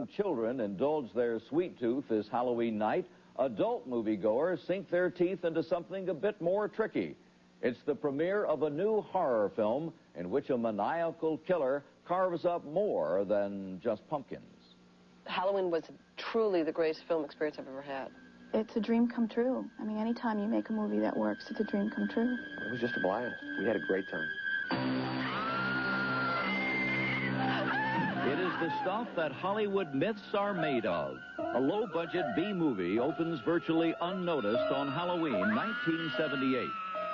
young children indulge their sweet tooth this Halloween night, adult moviegoers sink their teeth into something a bit more tricky. It's the premiere of a new horror film in which a maniacal killer carves up more than just pumpkins. Halloween was truly the greatest film experience I've ever had. It's a dream come true. I mean, anytime you make a movie that works, it's a dream come true. It was just a blast. We had a great time. It is the stuff that Hollywood myths are made of. A low-budget B-movie opens virtually unnoticed on Halloween 1978.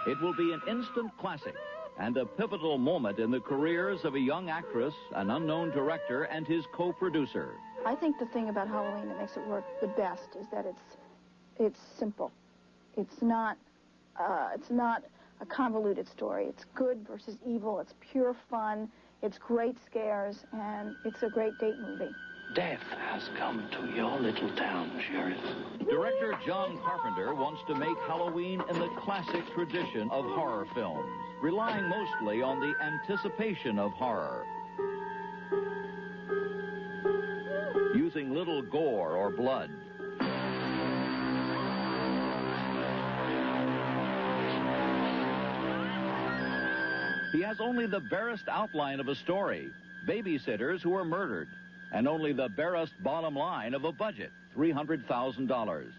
It will be an instant classic and a pivotal moment in the careers of a young actress, an unknown director, and his co-producer. I think the thing about Halloween that makes it work the best is that it's simple. It's not a convoluted story. It's good versus evil. It's pure fun. It's great scares, and it's a great date movie. Death has come to your little town, Sheriff. Director John Carpenter wants to make Halloween in the classic tradition of horror films, relying mostly on the anticipation of horror. Using little gore or blood. He has only the barest outline of a story, babysitters who are murdered, and only the barest bottom line of a budget, $300,000.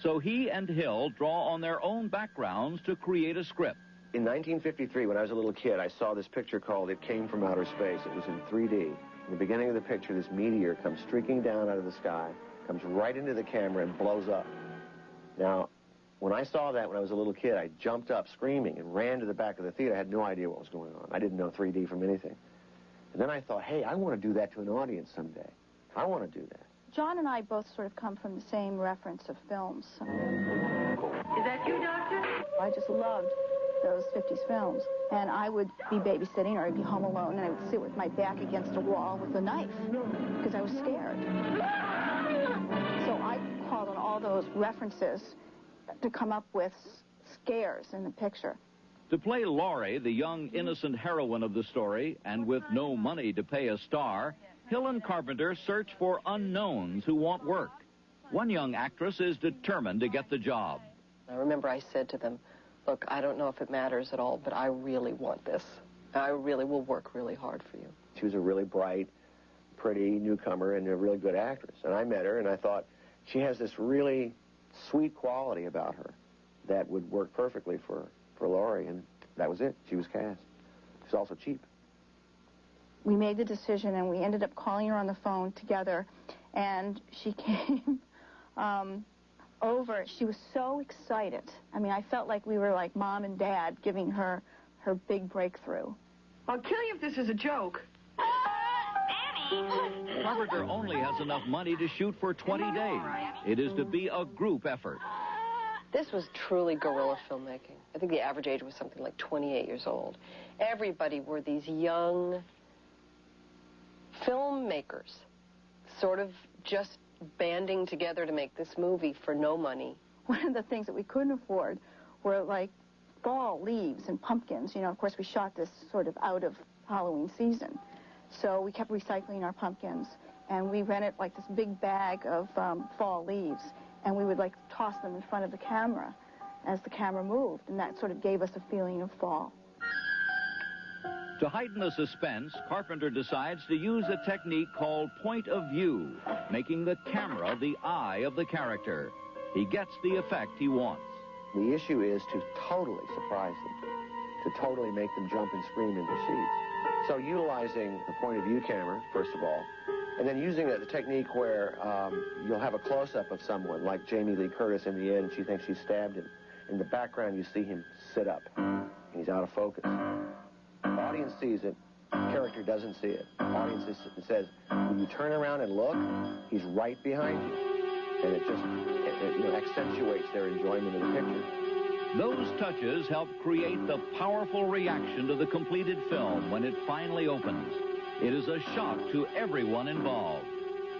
So he and Hill draw on their own backgrounds to create a script. In 1953, when I was a little kid, I saw this picture called It Came from Outer Space. It was in 3D. In the beginning of the picture, this meteor comes streaking down out of the sky, comes right into the camera and blows up. Now, when I saw that when I was a little kid, I jumped up screaming and ran to the back of the theater. I had no idea what was going on. I didn't know 3D from anything. And then I thought, hey, I want to do that to an audience someday. I want to do that. John and I both sort of come from the same reference of films. Is that you, Doctor? I just loved those 50s films. And I would be babysitting or I'd be home alone, and I would sit with my back against a wall with a knife because I was scared. So I called on all those references to come up with scares in the picture. To play Laurie, the young, innocent heroine of the story, and with no money to pay a star, Hill and Carpenter search for unknowns who want work. One young actress is determined to get the job. I remember I said to them, look, I don't know if it matters at all, but I really want this. I really will work really hard for you. She was a really bright, pretty newcomer and a really good actress. And I met her, and I thought, she has this really sweet quality about her that would work perfectly for Laurie, and that was it. She was cast. She's also cheap. We made the decision, and we ended up calling her on the phone together, and she came over. She was so excited. I mean, I felt like we were like mom and dad giving her her big breakthrough. I'll kill you if this is a joke. Carpenter only has enough money to shoot for 20 days. It is to be a group effort. This was truly guerrilla filmmaking. I think the average age was something like 28 years old. Everybody were these young filmmakers, sort of just banding together to make this movie for no money. One of the things that we couldn't afford were like fall leaves and pumpkins. You know, of course, we shot this sort of out of Halloween season. So we kept recycling our pumpkins, and we rented like this big bag of fall leaves, and we would like toss them in front of the camera as the camera moved, and that sort of gave us a feeling of fall. To heighten the suspense, Carpenter decides to use a technique called point of view, making the camera the eye of the character. He gets the effect he wants. The issue is to totally surprise them, to totally make them jump and scream in their seats. So utilizing the point of view camera, first of all, and then using the technique where you'll have a close-up of someone, like Jamie Lee Curtis in the end, she thinks she stabbed him. In the background, you see him sit up, and he's out of focus. The audience sees it, the character doesn't see it. The audience says, when you turn around and look, he's right behind you. And it just accentuates their enjoyment of the picture. Those touches help create the powerful reaction to the completed film when it finally opens. It is a shock to everyone involved.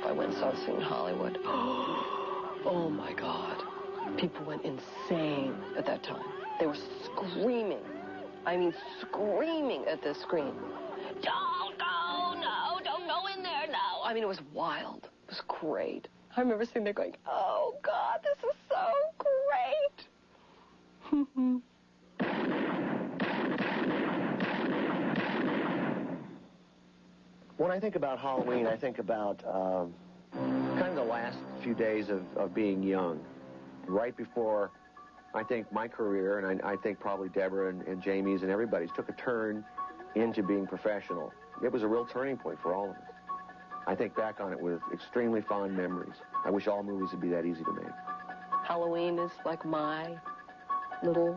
I went and saw this thing in Hollywood. Oh, my God. People went insane at that time. They were screaming. I mean, screaming at the screen. Don't go, no, don't go in there, no. I mean, it was wild. It was great. I remember sitting there going, oh, God, this is so great. When I think about Halloween, I think about kind of the last few days of being young, right before, I think, my career, and I think probably Deborah and Jamie's and everybody's, took a turn into being professional. It was a real turning point for all of us. I think back on it with extremely fond memories. I wish all movies would be that easy to make. Halloween is like my little,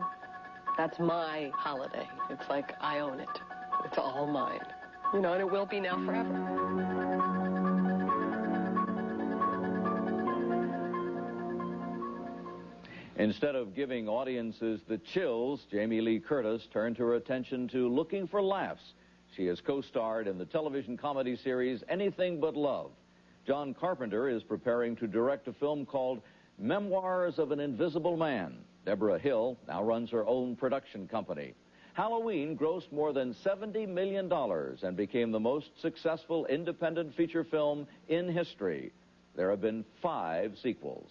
that's my holiday. It's like I own it. It's all mine. You know, and it will be now forever. Instead of giving audiences the chills, Jamie Lee Curtis turned her attention to looking for laughs. She has co-starred in the television comedy series Anything But Love. John Carpenter is preparing to direct a film called Memoirs of an Invisible Man. Deborah Hill now runs her own production company. Halloween grossed more than $70 million and became the most successful independent feature film in history. There have been 5 sequels.